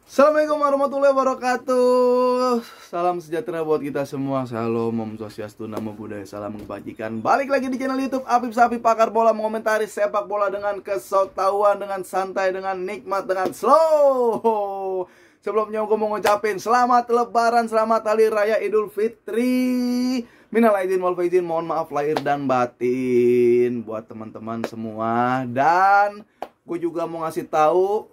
Assalamualaikum warahmatullahi wabarakatuh. Salam sejahtera buat kita semua. Shalom, Om Swastiastu, Namo Buddhaya, salam kebajikan. Balik lagi di channel YouTube Apip Sapip, pakar bola, mengomentari sepak bola dengan kesotauan, dengan santai, dengan nikmat, dengan slow. Sebelumnya gue mau ngucapin selamat Lebaran, selamat Hari Raya Idul Fitri. Minal aidin wal faizin, mohon maaf lahir dan batin buat teman-teman semua. Dan gue juga mau ngasih tahu,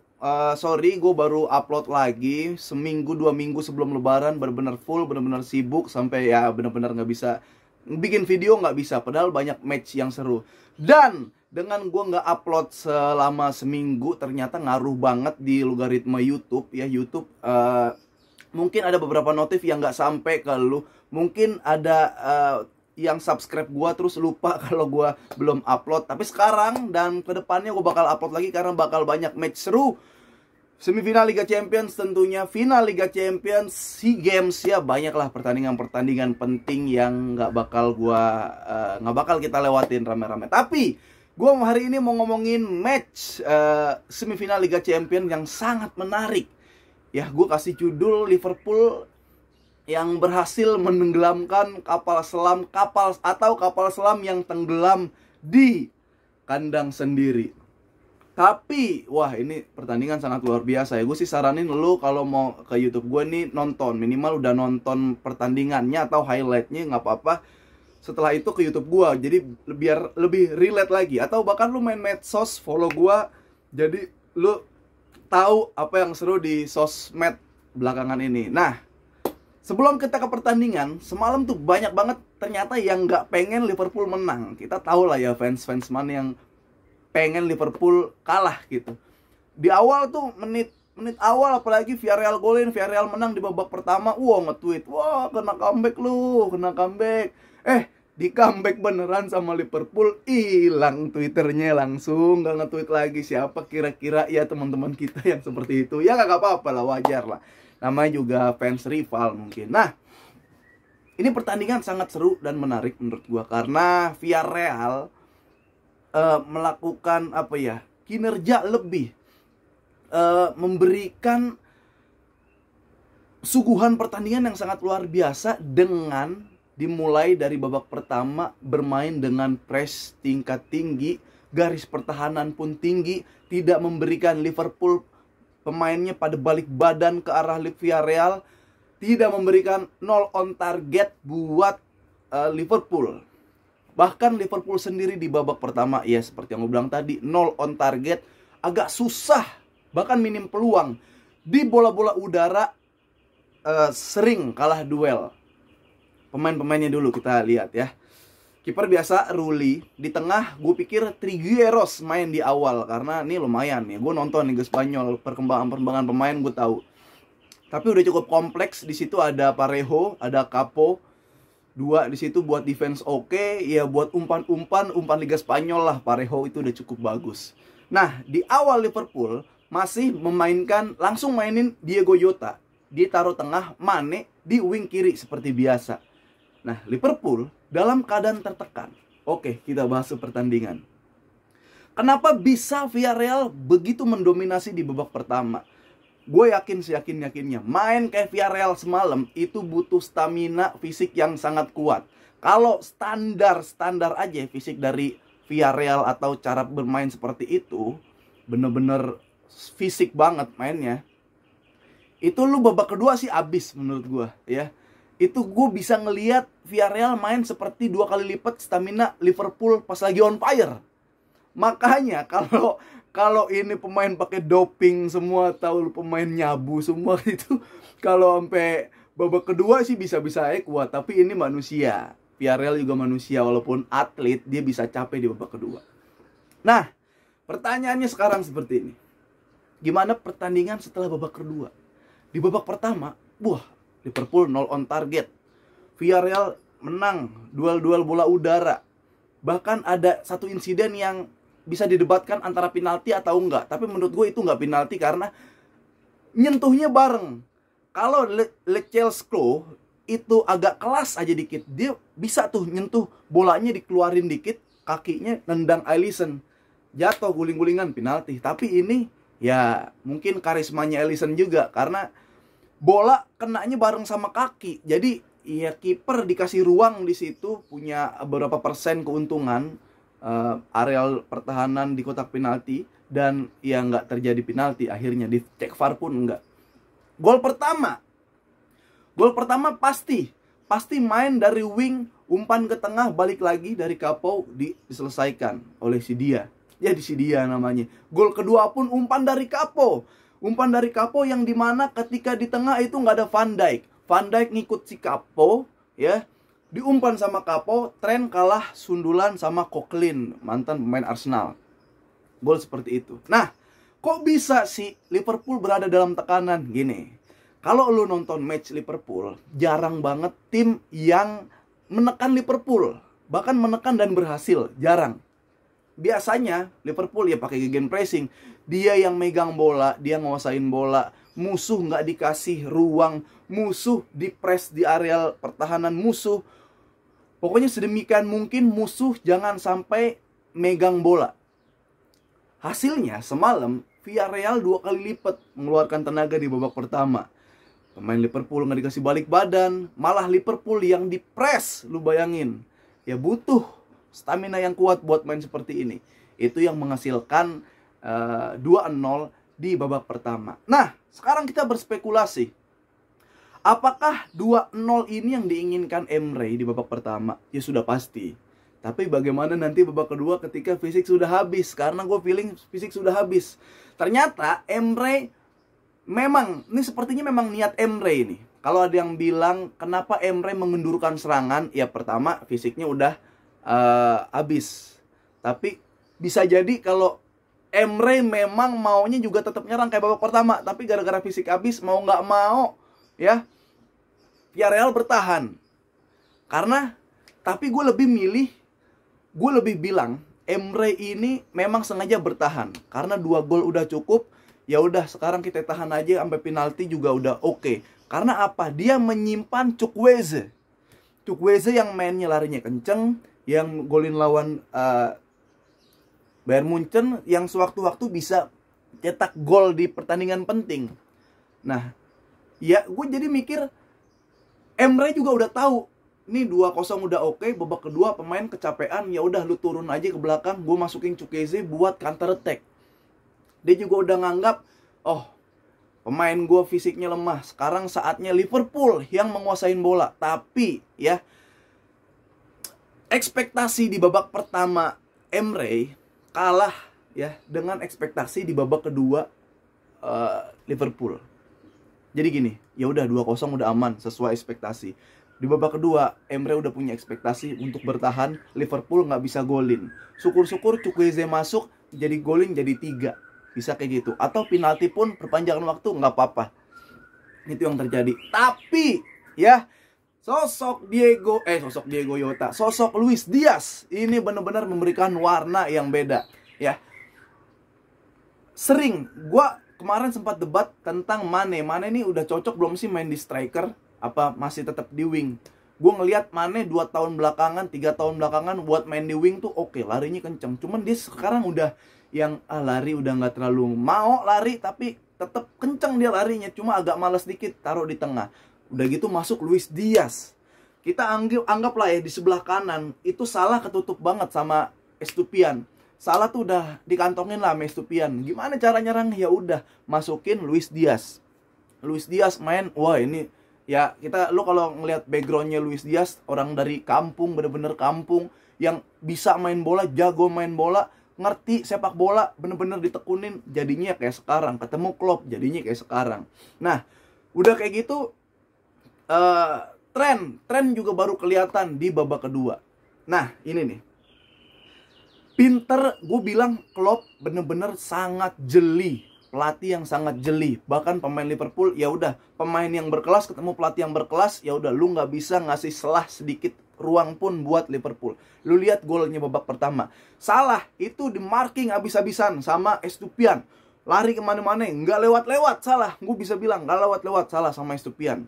sorry, gue baru upload lagi seminggu 2 minggu sebelum Lebaran, benar-benar full, benar-benar sibuk sampai ya benar-benar nggak bisa bikin video, nggak bisa. Padahal banyak match yang seru. Dan dengan gue nggak upload selama seminggu, ternyata ngaruh banget di logaritma YouTube ya. YouTube mungkin ada beberapa notif yang nggak sampai ke lu. Mungkin ada yang subscribe gua terus lupa kalau gua belum upload. Tapi sekarang dan kedepannya gua bakal upload lagi karena bakal banyak match seru. Semifinal Liga Champions tentunya, final Liga Champions, SEA Games ya, banyaklah pertandingan-pertandingan penting yang nggak bakal kita lewatin rame-rame. Tapi gua hari ini mau ngomongin match semifinal Liga Champions yang sangat menarik. Ya, gue kasih judul Liverpool yang berhasil menenggelamkan kapal selam yang tenggelam di kandang sendiri. Tapi, wah, ini pertandingan sangat luar biasa ya. Gue sih saranin lu kalau mau ke YouTube gue nih nonton, minimal udah nonton pertandingannya atau highlightnya, nggak apa-apa. Setelah itu ke YouTube gue, jadi biar lebih relate lagi. Atau bahkan lu main medsos, follow gue, jadi lu tahu apa yang seru di sosmed belakangan ini. Nah, sebelum kita ke pertandingan, semalam tuh banyak banget ternyata yang nggak pengen Liverpool menang. Kita tahu lah ya, fans-fans mana yang pengen Liverpool kalah gitu. Di awal tuh menit awal, apalagi Villarreal golin, Villarreal menang di babak pertama, nge-tweet, wah kena comeback lu, kena comeback. Di comeback beneran sama Liverpool, hilang Twitternya langsung, nggak nge-tweet lagi. Siapa kira-kira ya teman-teman kita yang seperti itu? Ya nggak apa-apa lah, wajar lah. Namanya juga fans rival mungkin. Nah, ini pertandingan sangat seru dan menarik menurut gua karena Villarreal melakukan kinerja lebih, memberikan suguhan pertandingan yang sangat luar biasa dengan dimulai dari babak pertama bermain dengan press tingkat tinggi, garis pertahanan pun tinggi, tidak memberikan Liverpool pemainnya pada balik badan ke arah Villarreal, tidak memberikan 0 on target buat Liverpool. Bahkan Liverpool sendiri di babak pertama, ya seperti yang gue bilang tadi, 0 on target, agak susah, bahkan minim peluang. Di bola-bola udara sering kalah duel. Pemain-pemainnya dulu kita lihat ya. Kiper biasa Rulli, di tengah gue pikir Trigueros main di awal karena ini lumayan ya. Gue nonton Liga Spanyol, perkembangan pemain gue tahu. Tapi udah cukup kompleks. Di situ ada Parejo, ada Capo. Dua di situ buat defense oke, ya buat umpan Liga Spanyol lah. Parejo itu udah cukup bagus. Nah, di awal Liverpool masih langsung mainin Diego Jota. Dia taruh tengah, Mane di wing kiri seperti biasa. Nah, Liverpool dalam keadaan tertekan. Oke, kita bahas pertandingan. Kenapa bisa Villarreal begitu mendominasi di babak pertama? Gue yakinnya main kayak Villarreal semalam itu butuh stamina fisik yang sangat kuat. Kalau standar aja fisik dari Villarreal atau cara bermain seperti itu, bener-bener fisik banget mainnya. Itu lu babak kedua sih abis menurut gue ya. Itu gue bisa ngelihat Villarreal main seperti 2 kali lipat stamina Liverpool pas lagi on fire. Makanya kalau ini pemain pakai doping semua, tahu pemain nyabu semua itu, kalau sampai babak kedua sih bisa-bisa aja kuat. Tapi ini manusia, Villarreal juga manusia, walaupun atlet dia bisa capek di babak kedua. Nah, pertanyaannya sekarang seperti ini, gimana pertandingan setelah babak kedua? Di babak pertama, Liverpool 0 on target, Villarreal menang duel-duel bola udara. Bahkan ada satu insiden yang bisa didebatkan antara penalti atau enggak. Tapi menurut gue itu enggak penalti karena nyentuhnya bareng. Kalau Lecelsco itu agak kelas aja dikit, dia bisa tuh nyentuh bolanya, dikeluarin dikit, kakinya nendang Alisson, jatuh guling-gulingan, penalti. Tapi ini Ya mungkin karismanya Alisson juga, karena bola kenanya bareng sama kaki. Jadi ya kiper dikasih ruang di situ, punya beberapa persen keuntungan areal pertahanan di kotak penalti, dan ya nggak terjadi penalti. Akhirnya dicek VAR pun enggak. Gol pertama pasti main dari wing, umpan ke tengah, balik lagi dari Capoue, diselesaikan oleh si Dia. Ya di si Dia namanya. Gol kedua pun umpan dari Capoue. Umpan dari Capoue yang dimana ketika di tengah itu nggak ada Van Dijk. Van Dijk ngikut si Capoue, ya. Diumpan sama Capoue, Trent kalah sundulan sama Coquelin, mantan pemain Arsenal. Gol seperti itu. Nah, kok bisa sih Liverpool berada dalam tekanan? Gini, kalau lu nonton match Liverpool, jarang banget tim yang menekan Liverpool. Bahkan menekan dan berhasil, jarang. Biasanya Liverpool ya pakai gegenpressing. Dia yang megang bola, dia nguasain bola. Musuh nggak dikasih ruang, musuh dipres di areal pertahanan musuh. Pokoknya sedemikian mungkin musuh jangan sampai megang bola. Hasilnya semalam Villarreal 2 kali lipat mengeluarkan tenaga di babak pertama. Pemain Liverpool nggak dikasih balik badan, malah Liverpool yang dipres. Lu bayangin, ya butuh stamina yang kuat buat main seperti ini. Itu yang menghasilkan 2-0 di babak pertama. Nah, sekarang kita berspekulasi. Apakah 2-0 ini yang diinginkan Emre di babak pertama? Ya sudah pasti. Tapi bagaimana nanti babak kedua ketika fisik sudah habis? Karena gue feeling fisik sudah habis. Ternyata Emre memang, ini sepertinya memang niat Emre ini. Kalau ada yang bilang kenapa Emre mengendurkan serangan, ya pertama fisiknya udah habis. Tapi bisa jadi kalau Emre memang maunya juga tetap nyerang kayak babak pertama, tapi gara-gara fisik habis, mau nggak mau ya Villarreal bertahan. Karena tapi gue lebih bilang Emre ini memang sengaja bertahan karena 2 gol udah cukup. Ya udah, sekarang kita tahan aja sampai penalti juga udah oke. Karena apa? Dia menyimpan Chukwueze yang mainnya larinya kenceng, yang golin lawan Bayern Munchen, yang sewaktu-waktu bisa cetak gol di pertandingan penting. Nah, ya gue jadi mikir Emre juga udah tahu ini 2-0 udah oke. Babak kedua pemain kecapean, ya udah lu turun aja ke belakang, gue masukin Chukwueze buat counter attack. Dia juga udah nganggap, oh pemain gue fisiknya lemah, sekarang saatnya Liverpool yang menguasain bola. Tapi ya ekspektasi di babak pertama Emre kalah ya dengan ekspektasi di babak kedua Liverpool. Jadi gini, ya udah 2-0 udah aman sesuai ekspektasi. Di babak kedua Emre udah punya ekspektasi untuk bertahan, Liverpool nggak bisa golin. Syukur-syukur Chukwueze masuk, jadi golin jadi 3. Bisa kayak gitu. Atau penalti pun perpanjangan waktu nggak apa-apa. Itu yang terjadi. Tapi ya sosok Diego Jota, sosok Luis Diaz ini benar-benar memberikan warna yang beda. Ya, sering gua kemarin sempat debat tentang Mane ini udah cocok belum sih main di striker, apa masih tetap di wing. Gue ngelihat Mane 2 tahun belakangan, 3 tahun belakangan buat main di wing tuh oke, larinya kenceng. Cuman dia sekarang udah yang lari udah nggak terlalu mau lari, tapi tetap kenceng dia larinya, cuma agak males dikit taruh di tengah. Udah gitu masuk Luis Diaz. Kita anggaplah ya di sebelah kanan itu Salah ketutup banget sama Estupiñán. Salah tuh udah dikantongin lah sama Estupiñán. Gimana cara nyerang? Ya udah masukin Luis Diaz. Luis Diaz main, wah ini ya lo kalau ngelihat backgroundnya Luis Diaz, orang dari kampung, bener-bener kampung, yang bisa main bola, jago main bola, ngerti sepak bola, bener-bener ditekunin, jadinya kayak sekarang. Ketemu Klopp, jadinya kayak sekarang. Nah, udah kayak gitu, tren juga baru kelihatan di babak kedua. Nah, ini nih, pinter, gue bilang Klopp bener-bener sangat jeli, pelatih yang sangat jeli. Bahkan pemain Liverpool, ya udah pemain yang berkelas ketemu pelatih yang berkelas, ya udah lu nggak bisa ngasih selah sedikit ruang pun buat Liverpool. Lu lihat golnya babak pertama, Salah itu di marking abis-abisan sama Estupiñán, lari kemana-mana, nggak lewat-lewat Salah. Gue bisa bilang nggak lewat-lewat Salah sama Estupiñán.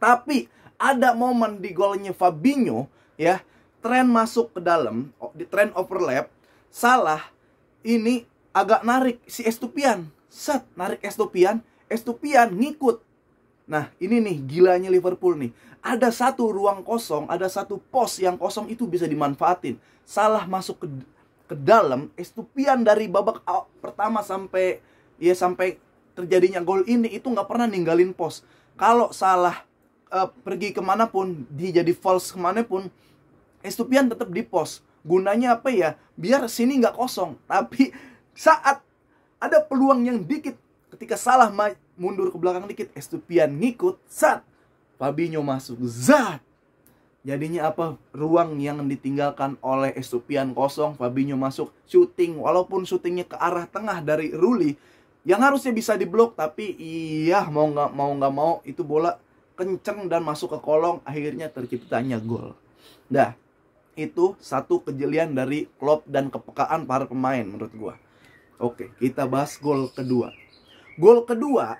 Tapi ada momen di golnya Fabinho, ya, Trent masuk ke dalam, di Trent overlap, Salah ini agak narik si Estupiñán. set narik Estupian, Estupian ngikut. Nah ini nih gilanya Liverpool nih, ada satu ruang kosong, ada satu pos yang kosong itu bisa dimanfaatin. Salah masuk ke dalam, Estupian dari babak pertama sampai terjadinya gol ini itu nggak pernah ninggalin pos. Kalau Salah pergi kemanapun, dia jadi false kemanapun, Estupian tetap di pos. Gunanya apa ya? Biar sini nggak kosong. Tapi saat ada peluang yang dikit, ketika Salah mundur ke belakang dikit, Estupian ngikut, zat, Fabinho masuk, zat. Jadinya apa? Ruang yang ditinggalkan oleh Estupian kosong, Fabinho masuk, shooting. Walaupun shootingnya ke arah tengah dari Rulli, yang harusnya bisa diblok, tapi iya mau nggak mau itu bola kenceng dan masuk ke kolong, akhirnya terciptanya gol. Nah, itu satu kejelian dari Klopp dan kepekaan para pemain menurut gua. Oke, kita bahas gol kedua. Gol kedua,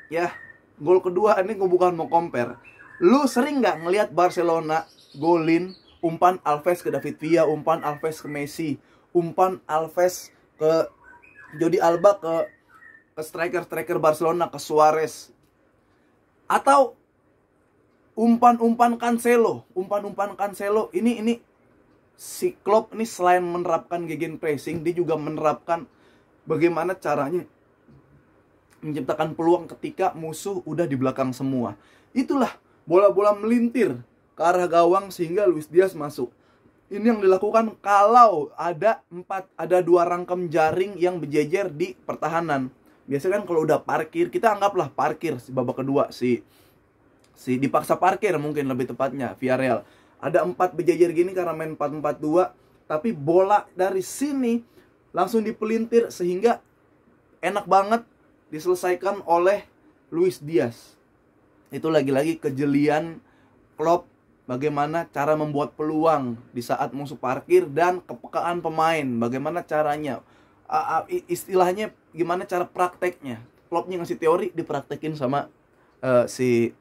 ya, gol kedua ini gua bukan mau compare. Lu sering nggak ngelihat Barcelona golin umpan Alves ke David Villa, umpan Alves ke Messi, umpan Alves ke Jordi Alba, ke striker Barcelona, ke Suarez, atau umpan-umpan Cancelo, ini si Klopp ini selain menerapkan gegenpressing, dia juga menerapkan bagaimana caranya menciptakan peluang ketika musuh udah di belakang semua. Itulah bola-bola melintir ke arah gawang sehingga Luis Diaz masuk. Ini yang dilakukan kalau ada 2 rangkem jaring yang berjejer di pertahanan. Biasanya kan kalau udah parkir, kita anggaplah parkir si babak kedua, si dipaksa parkir mungkin lebih tepatnya Villarreal. Ada 4 berjejer gini karena main 4-4-2, tapi bola dari sini langsung dipelintir sehingga enak banget diselesaikan oleh Luis Diaz. Itu lagi-lagi kejelian Klopp, bagaimana cara membuat peluang di saat musuh parkir dan kepekaan pemain, bagaimana caranya, istilahnya gimana cara prakteknya. Kloppnya ngasih teori, dipraktekin sama si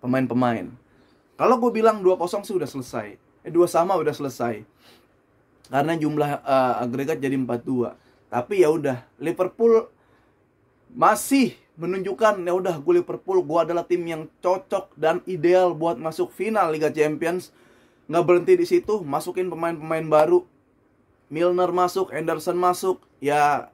pemain-pemain. Kalau gue bilang 2-0 sih udah selesai. 2-2 udah selesai. Karena jumlah agregat jadi 4-2. Tapi ya udah, Liverpool masih menunjukkan ya udah, gue Liverpool, gue adalah tim yang cocok dan ideal buat masuk final Liga Champions. Nggak berhenti di situ, masukin pemain-pemain baru. Milner masuk, Henderson masuk. Ya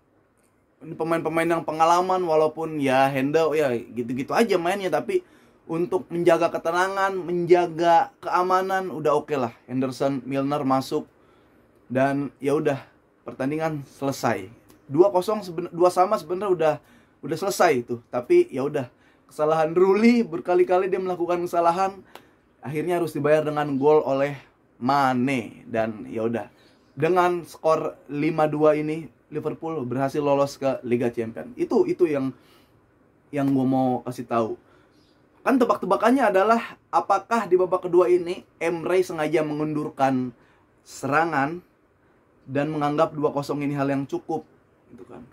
ini pemain-pemain yang pengalaman, walaupun ya Hendo ya gitu-gitu aja mainnya, tapi untuk menjaga ketenangan, menjaga keamanan udah oke lah. Henderson, Milner masuk dan ya udah, pertandingan selesai. 2-0 2-2 sebenarnya udah selesai itu. Tapi ya udah, kesalahan Rulli, berkali-kali dia melakukan kesalahan, akhirnya harus dibayar dengan gol oleh Mane. Dan ya udah, dengan skor 5-2 ini Liverpool berhasil lolos ke Liga Champions. Itu yang gue mau kasih tahu. Kan tebak-tebakannya adalah apakah di babak kedua ini Emre sengaja mengundurkan serangan dan menganggap 2-0 ini hal yang cukup gitu kan.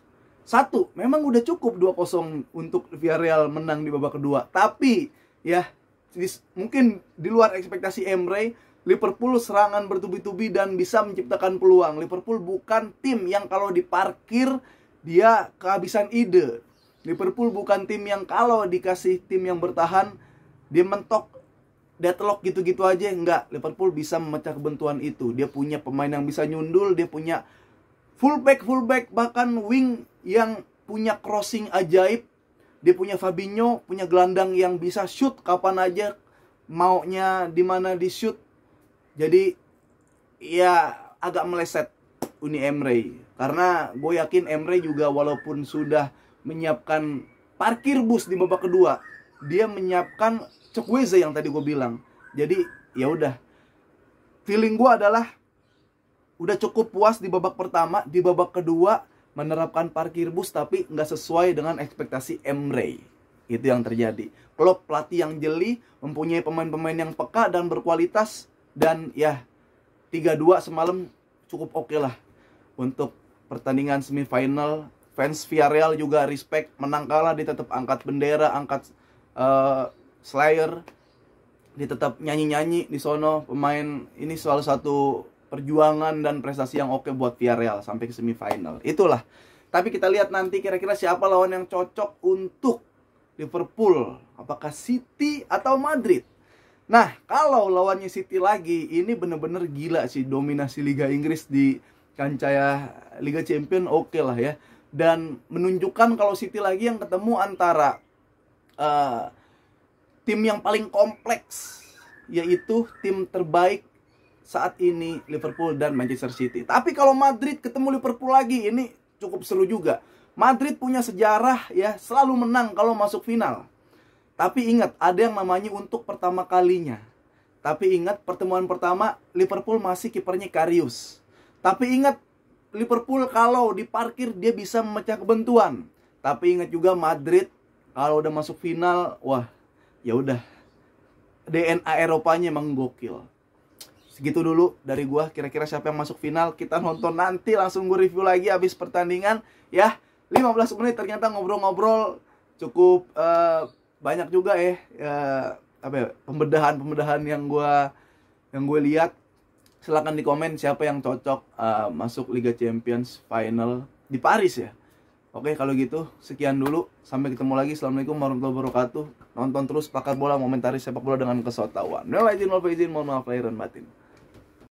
Satu, memang udah cukup 2-0 untuk Villarreal menang di babak kedua. Tapi ya mungkin di luar ekspektasi Emre, Liverpool serangan bertubi-tubi dan bisa menciptakan peluang. Liverpool bukan tim yang kalau diparkir dia kehabisan ide. Liverpool bukan tim yang kalau dikasih tim yang bertahan dia mentok deadlock gitu-gitu aja. Enggak, Liverpool bisa memecah kebuntuan itu. Dia punya pemain yang bisa nyundul, dia punya fullback, bahkan wing yang punya crossing ajaib. Dia punya Fabinho, punya gelandang yang bisa shoot kapan aja, maunya di mana di shoot. Jadi ya agak meleset Uni Emre. Karena gue yakin Emre juga walaupun sudah menyiapkan parkir bus di babak kedua, dia menyiapkan Chukwueze yang tadi gue bilang. Jadi ya udah, feeling gue adalah udah cukup puas di babak pertama. Di babak kedua menerapkan parkir bus tapi nggak sesuai dengan ekspektasi Emre. Itu yang terjadi. Klopp pelatih yang jeli, mempunyai pemain-pemain yang peka dan berkualitas. Dan ya 3-2 semalam cukup oke lah untuk pertandingan semifinal. Fans Villarreal juga respect, menang kalah dia tetap angkat bendera, angkat Slayer, dia tetap nyanyi-nyanyi di sono. Pemain ini salah satu perjuangan dan prestasi yang oke buat Villarreal sampai ke semifinal. Itulah. Tapi kita lihat nanti kira-kira siapa lawan yang cocok untuk Liverpool. Apakah City atau Madrid? Nah, kalau lawannya City lagi, ini bener-bener gila sih dominasi Liga Inggris di kancah Liga Champion, oke lah ya. Dan menunjukkan kalau City lagi yang ketemu antara tim yang paling kompleks, yaitu tim terbaik saat ini Liverpool dan Manchester City. Tapi kalau Madrid ketemu Liverpool lagi, ini cukup seru juga. Madrid punya sejarah ya, selalu menang kalau masuk final. Tapi ingat, ada yang namanya untuk pertama kalinya. Tapi ingat, pertemuan pertama Liverpool masih kipernya Karius. Tapi ingat, Liverpool kalau diparkir dia bisa memecah kebentuan. Tapi ingat juga Madrid kalau udah masuk final, wah, ya udah. DNA Eropanya emang gokil. Segitu dulu dari gua, kira-kira siapa yang masuk final, kita nonton nanti, langsung gue review lagi habis pertandingan ya. 15 menit ternyata ngobrol-ngobrol cukup banyak juga pembedahan yang gue lihat. Silahkan di komen siapa yang cocok masuk Liga Champions final di Paris ya. Oke, kalau gitu sekian dulu, sampai ketemu lagi. Assalamualaikum warahmatullahi wabarakatuh. Nonton terus Pakar Bola, momentari sepak bola dengan kesotawan. Mohon maaf lahir dan batin.